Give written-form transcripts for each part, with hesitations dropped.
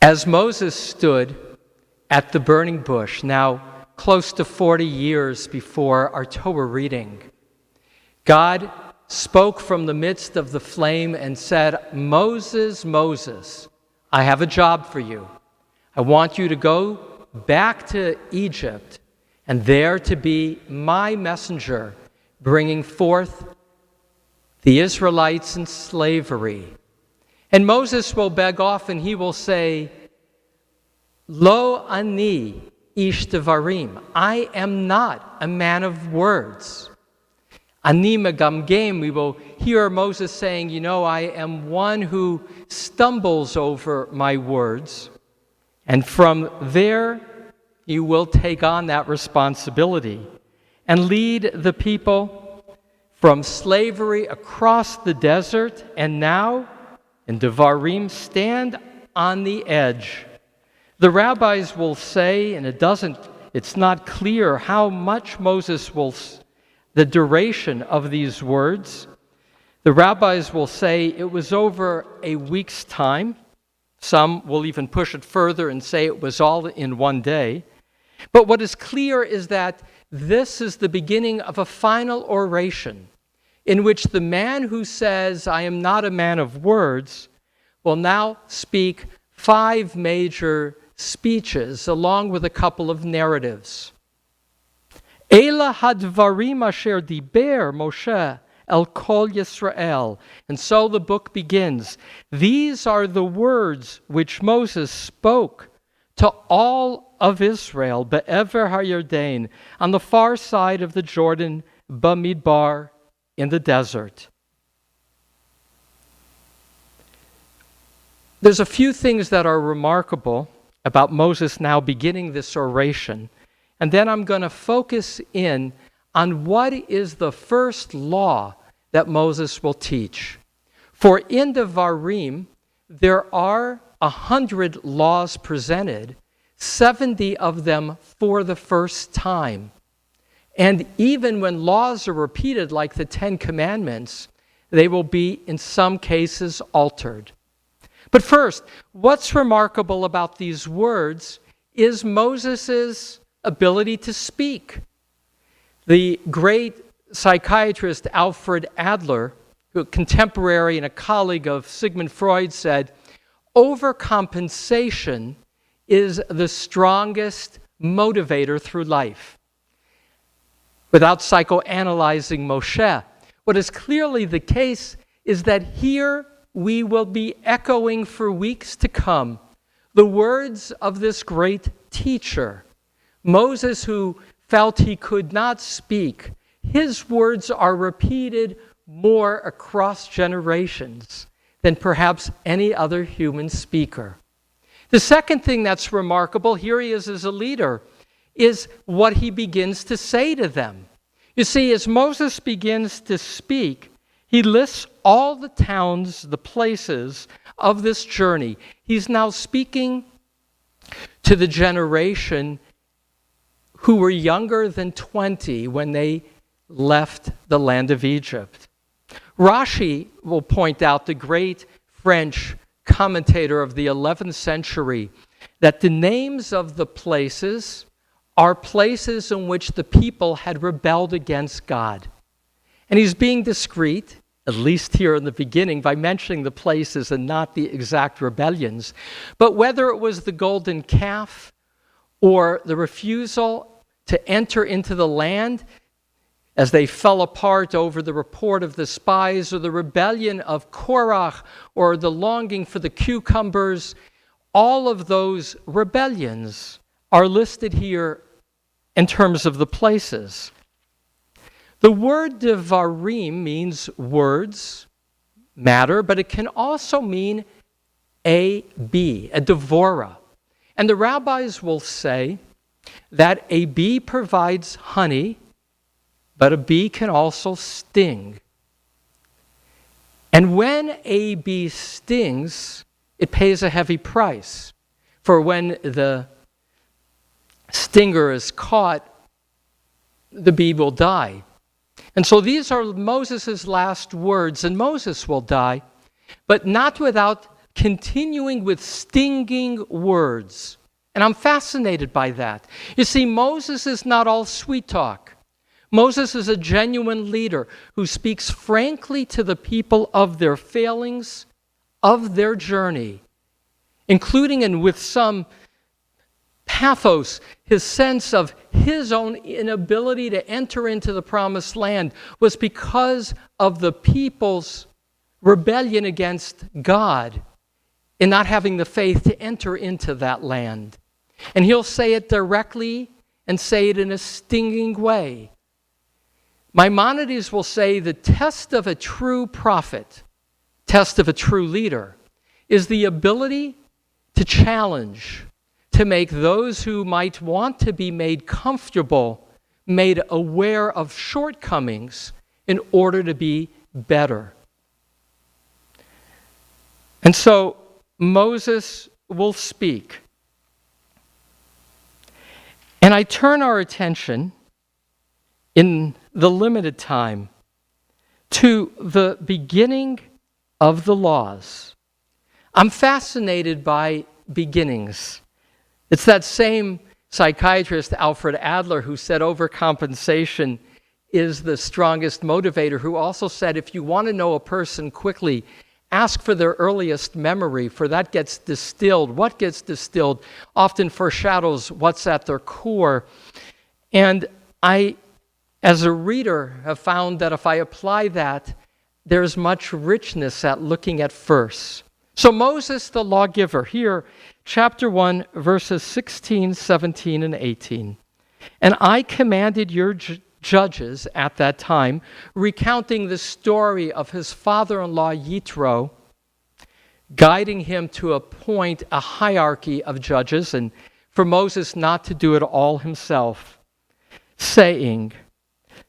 As Moses stood at the burning bush, now close to 40 years before our Torah reading, God spoke from the midst of the flame and said, "Moses, Moses, I have a job for you. I want you to go back to Egypt and there to be my messenger, bringing forth the Israelites in slavery." And Moses will beg off and he will say, "Lo ani ish devarim." I am not a man of words. Ani megamgem, we will hear Moses saying, I am one who stumbles over my words. And from there, you will take on that responsibility and lead the people from slavery across the desert, and now in Devarim, stand on the edge. The rabbis will say, and it's not clear how much Moses will, the duration of these words. The rabbis will say it was over a week's time. Some will even push it further and say it was all in one day. But what is clear is that this is the beginning of a final oration in which the man who says, "I am not a man of words," will now speak 5 major speeches along with a couple of narratives. Ela hadvarim asher diber Moshe el kol Yisrael. And so the book begins. These are the words which Moses spoke to all of Israel, be'ever ha'Yarden, on the far side of the Jordan, b'midbar, in the desert. There's a few things that are remarkable about Moses now beginning this oration, and then I'm going to focus in on what is the first law that Moses will teach. For in Devarim, there are 100 laws presented, 70 of them for the first time. And even when laws are repeated, like the 10 Commandments, they will be, in some cases, altered. But first, what's remarkable about these words is Moses' ability to speak. The great psychiatrist Alfred Adler, a contemporary and a colleague of Sigmund Freud, said, "Overcompensation is the strongest motivator through life." Without psychoanalyzing Moshe, what is clearly the case is that here we will be echoing for weeks to come the words of this great teacher. Moses, who felt he could not speak, his words are repeated more across generations than perhaps any other human speaker. The second thing that's remarkable, here he is as a leader, is what he begins to say to them. You see, as Moses begins to speak, he lists all the towns, the places of this journey. He's now speaking to the generation who were younger than 20 when they left the land of Egypt. Rashi will point out, the great French commentator of the 11th century, that the names of the places are places in which the people had rebelled against God. And he's being discreet, at least here in the beginning, by mentioning the places and not the exact rebellions. But whether it was the golden calf or the refusal to enter into the land as they fell apart over the report of the spies, or the rebellion of Korach, or the longing for the cucumbers, all of those rebellions are listed here in terms of the places. The word devarim means words, matter, but it can also mean a bee, a devora. And the rabbis will say that a bee provides honey, but a bee can also sting. And when a bee stings, it pays a heavy price. For when the stinger is caught, the bee will die. And so these are Moses' last words, and Moses will die, but not without continuing with stinging words. And I'm fascinated by that. You see, Moses is not all sweet talk. Moses is a genuine leader who speaks frankly to the people of their failings, of their journey, including and with some pathos, his sense of his own inability to enter into the promised land was because of the people's rebellion against God in not having the faith to enter into that land. And he'll say it directly and say it in a stinging way. Maimonides will say the test of a true prophet, test of a true leader, is the ability to challenge, to make those who might want to be made comfortable, made aware of shortcomings in order to be better. And so Moses will speak. And I turn our attention in the limited time to the beginning of the laws. I'm fascinated by beginnings. It's that same psychiatrist, Alfred Adler, who said overcompensation is the strongest motivator, who also said if you want to know a person quickly, ask for their earliest memory, for that gets distilled. What gets distilled often foreshadows what's at their core. And I, as a reader, have found that if I apply that, there's much richness at looking at verse. So Moses, the lawgiver, here, chapter 1, verses 16, 17, and 18. And I commanded your judges at that time, recounting the story of his father-in-law Yitro, guiding him to appoint a hierarchy of judges, and for Moses not to do it all himself, saying,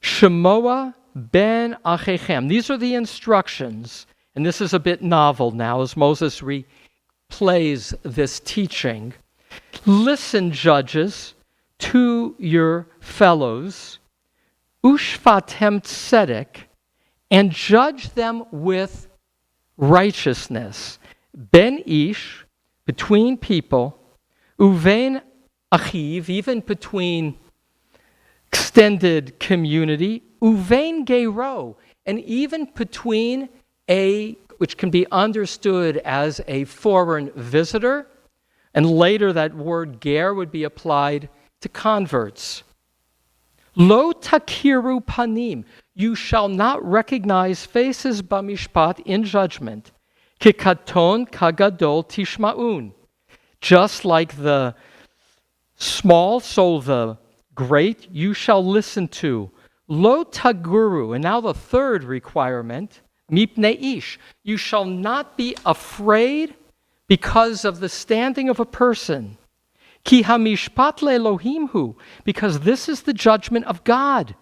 Shemoah ben Achechem. These are the instructions, and this is a bit novel now as Moses replays this teaching. Listen, judges, to your fellows, ushfatem tzedek, and judge them with righteousness. Ben ish, between people, uvein achiv, even between extended community, uvein gero, and even between which can be understood as a foreign visitor, and later that word ger would be applied to converts. Lo takiru panim, you shall not recognize faces b'mishpat in judgment. Kikaton kagadol tishmaun, just like the small, so the great, you shall listen to. Lo taguru, and now the third requirement, mipnei ish, you shall not be afraid because of the standing of a person. Ki hamishpat le'elohim hu, because this is the judgment of God.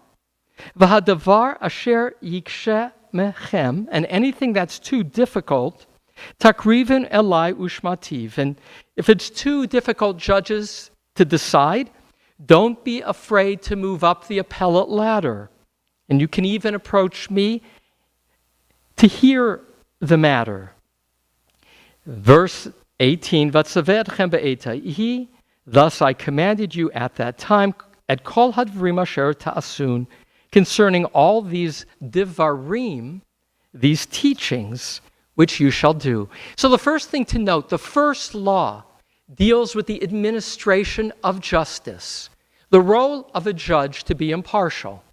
V'hadavar asher yikshe mechem, and anything that's too difficult, takrivin elai ushmativ. And if it's too difficult, judges, to decide, don't be afraid to move up the appellate ladder. And you can even approach me to hear the matter. Verse 18, Vatzavedchem be'etaihi, thus I commanded you at that time, at kol hadvarim asher ta'asun, concerning all these divarim, these teachings, which you shall do. So the first thing to note, the first law deals with the administration of justice, the role of a judge to be impartial.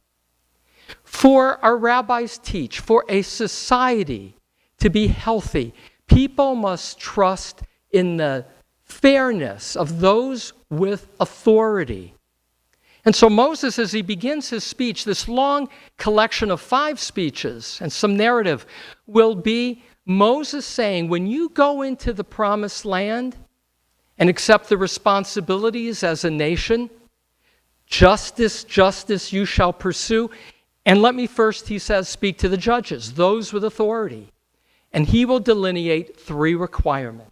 For our rabbis teach, for a society to be healthy, people must trust in the fairness of those with authority. And so Moses, as he begins his speech, this long collection of 5 speeches and some narrative, will be Moses saying, when you go into the promised land and accept the responsibilities as a nation, justice, justice you shall pursue. And let me first, he says, speak to the judges, those with authority. And he will delineate 3 requirements.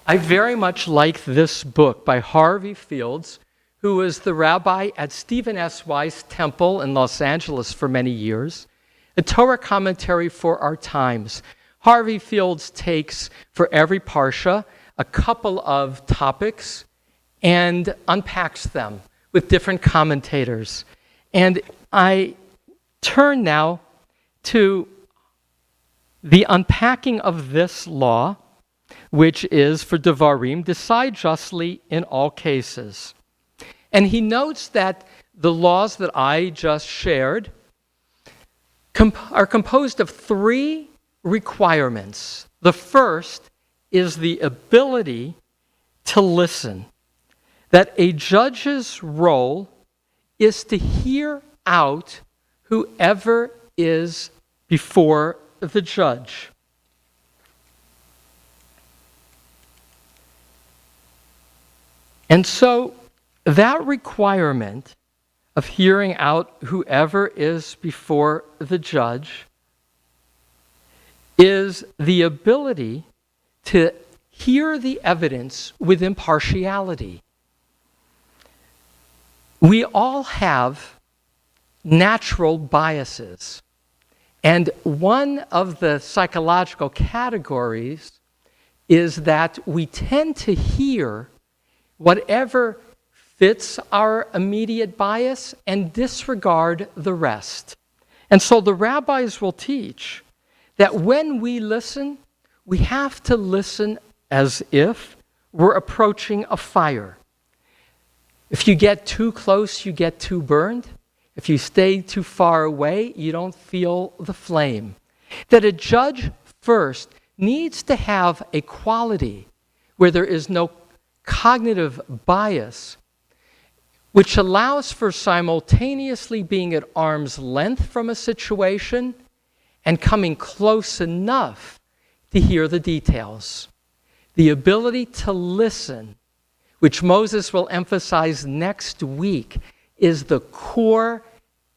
I very much like this book by Harvey Fields, who was the rabbi at Stephen S. Weiss Temple in Los Angeles for many years. a Torah commentary for our times. Harvey Fields takes, for every parsha, a couple of topics and unpacks them with different commentators. And I turn now to the unpacking of this law, which is for Devarim, decide justly in all cases. And he notes that the laws that I just shared are composed of three requirements. The first is the ability to listen, that a judge's role is to hear out whoever is before the judge. And so that requirement of hearing out whoever is before the judge is the ability to hear the evidence with impartiality. We all have natural biases. And one of the psychological categories is that we tend to hear whatever fits our immediate bias and disregard the rest. And so the rabbis will teach that when we listen, we have to listen as if we're approaching a fire. If you get too close, you get too burned. If you stay too far away, you don't feel the flame. That a judge first needs to have a quality where there is no cognitive bias, which allows for simultaneously being at arm's length from a situation and coming close enough to hear the details. The ability to listen, which Moses will emphasize next week, is the core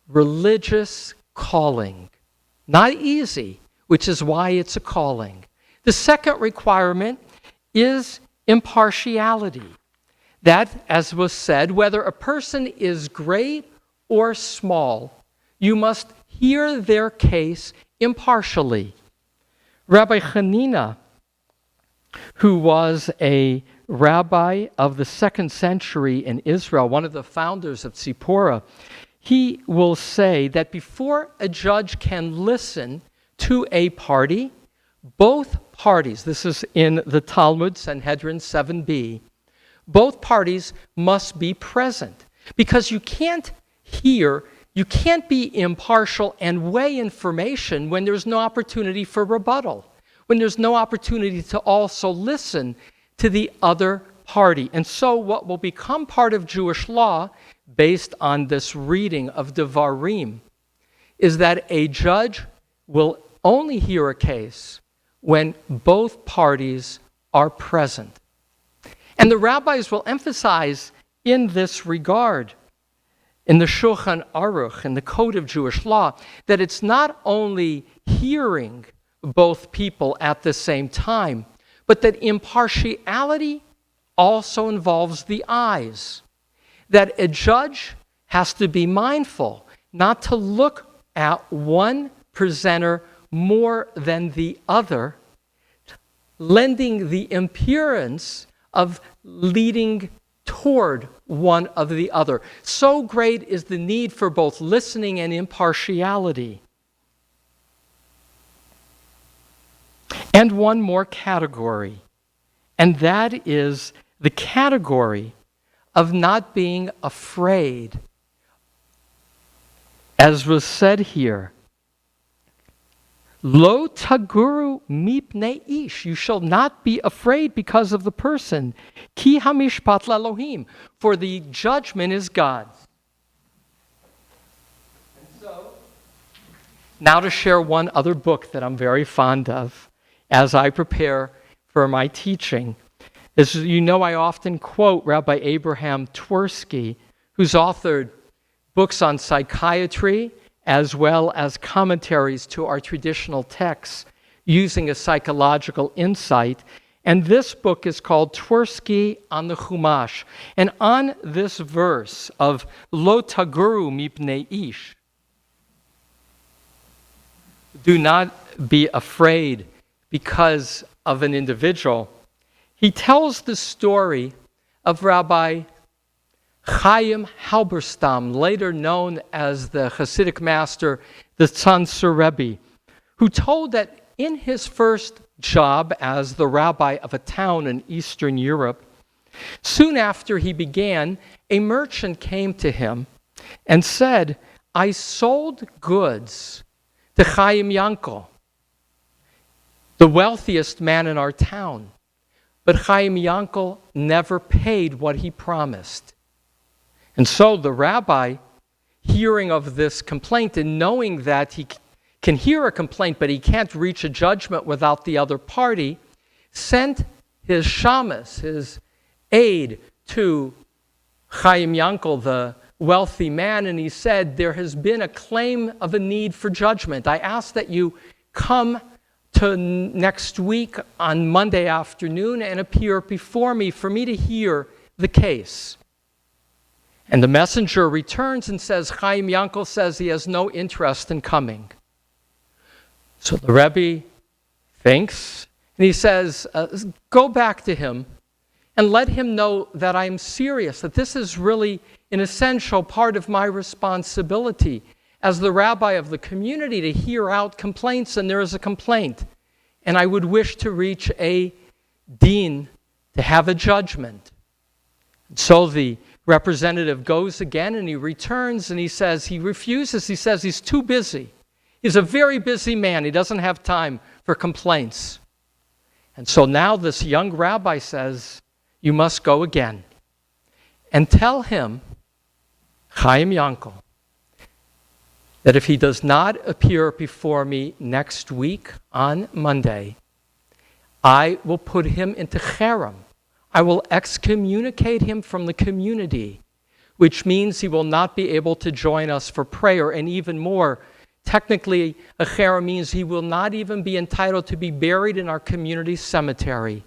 religious calling. Not easy, which is why it's a calling. The second requirement is impartiality. That, as was said, whether a person is great or small, you must hear their case impartially. Rabbi Hanina, who was a rabbi of the 2nd century in Israel, one of the founders of Tzipora, he will say that before a judge can listen to a party, both parties, this is in the Talmud, Sanhedrin 7b, both parties must be present. Because you can't be impartial and weigh information when there's no opportunity for rebuttal, when there's no opportunity to also listen to the other party. And so what will become part of Jewish law, based on this reading of Devarim, is that a judge will only hear a case when both parties are present. And the rabbis will emphasize in this regard, in the Shulchan Aruch, in the Code of Jewish Law, that it's not only hearing both people at the same time, but that impartiality also involves the eyes. That a judge has to be mindful not to look at one presenter more than the other, lending the appearance of leading toward one of the other. So great is the need for both listening and impartiality. And one more category, and that is the category of not being afraid. As was said here, Lo taguru mipnei ish. You shall not be afraid because of the person. Ki hamishpat lalohim. For the judgment is God's. And so, now to share one other book that I'm very fond of as I prepare for my teaching. As you know, I often quote Rabbi Abraham Twersky, who's authored books on psychiatry as well as commentaries to our traditional texts using a psychological insight. And this book is called Twersky on the Chumash. And on this verse of Lo taguru mipnei ish, do not be afraid because of an individual. He tells the story of Rabbi Chaim Halberstam, later known as the Hasidic master, the Tzantzur Rebbe, who told that in his first job as the rabbi of a town in Eastern Europe, soon after he began, a merchant came to him and said, "I sold goods to Chaim Yankel, the wealthiest man in our town, but Chaim Yankel never paid what he promised." And so the rabbi, hearing of this complaint and knowing that he can hear a complaint, but he can't reach a judgment without the other party, sent his shamus, his aide, to Chaim Yankel, the wealthy man, and he said, "There has been a claim of a need for judgment. I ask that you come to next week on Monday afternoon and appear before me for me to hear the case." And the messenger returns and says, Chaim Yankel says he has no interest in coming. So the Rebbe thinks, and he says, go back to him and let him know that I'm serious, that this is really an essential part of my responsibility as the rabbi of the community to hear out complaints, and there is a complaint. And I would wish to reach a din, to have a judgment. So the representative goes again and he returns and he says, he refuses, he says he's too busy. He's a very busy man. He doesn't have time for complaints. And so now this young rabbi says, you must go again and tell him, Chaim Yankel, that if he does not appear before me next week on Monday, I will put him into cherem. I will excommunicate him from the community, which means he will not be able to join us for prayer. And even more, technically, a cherem means he will not even be entitled to be buried in our community cemetery.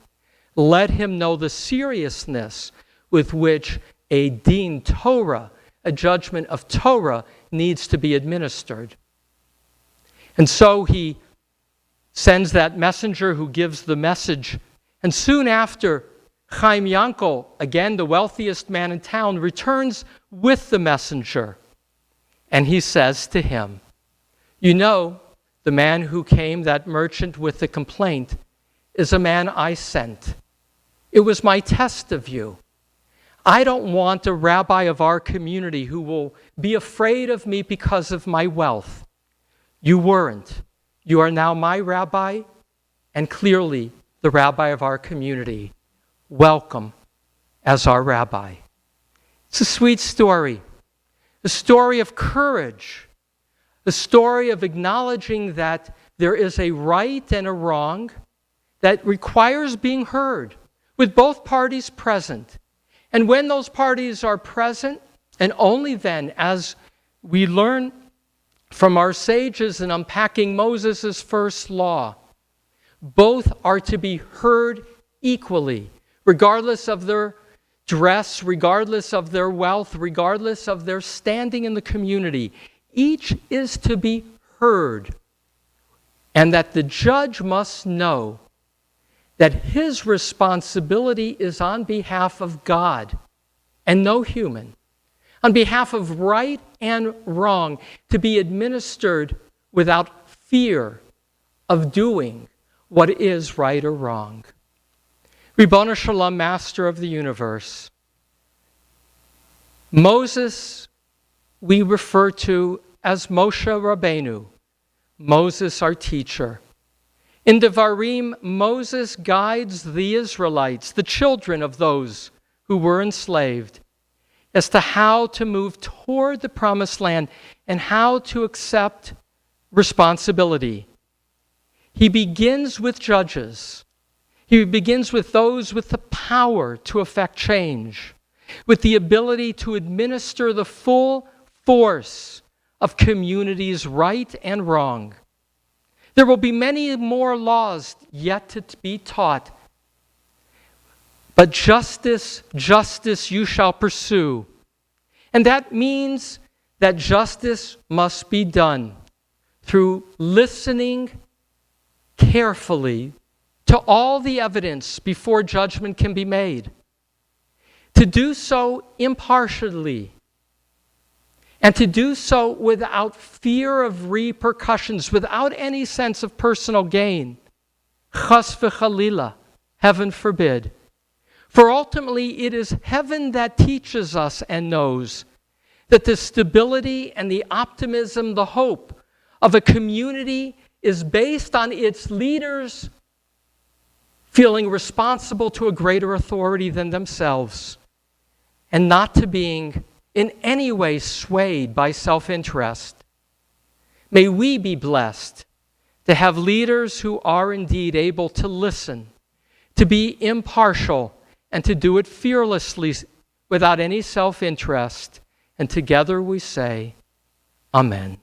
Let him know the seriousness with which a din Torah, a judgment of Torah, needs to be administered. And so he sends that messenger who gives the message. And soon after, Chaim Yankel, again the wealthiest man in town, returns with the messenger. And he says to him, you know, the man who came, that merchant with the complaint, is a man I sent. It was my test of you. I don't want a rabbi of our community who will be afraid of me because of my wealth. You weren't. You are now my rabbi and clearly the rabbi of our community. Welcome as our rabbi. It's a sweet story, a story of courage, a story of acknowledging that there is a right and a wrong that requires being heard with both parties present. And when those parties are present, and only then, as we learn from our sages in unpacking Moses' first law, both are to be heard equally, regardless of their dress, regardless of their wealth, regardless of their standing in the community. Each is to be heard, and that the judge must know that his responsibility is on behalf of God and no human, on behalf of right and wrong, to be administered without fear of doing what is right or wrong. Ribono Shalom, Master of the universe, Moses we refer to as Moshe Rabbeinu, Moses our teacher. In Devarim, Moses guides the Israelites, the children of those who were enslaved, as to how to move toward the promised land and how to accept responsibility. He begins with judges. He begins with those with the power to effect change, with the ability to administer the full force of communities' right and wrong. There will be many more laws yet to be taught. But justice, justice you shall pursue. And that means that justice must be done through listening carefully to all the evidence before judgment can be made, to do so impartially, and to do so without fear of repercussions, without any sense of personal gain. Chas v'chalila, heaven forbid. For ultimately, it is heaven that teaches us and knows that the stability and the optimism, the hope of a community is based on its leaders feeling responsible to a greater authority than themselves, and not to being in any way swayed by self-interest. May we be blessed to have leaders who are indeed able to listen, to be impartial, and to do it fearlessly without any self-interest. And together we say, Amen.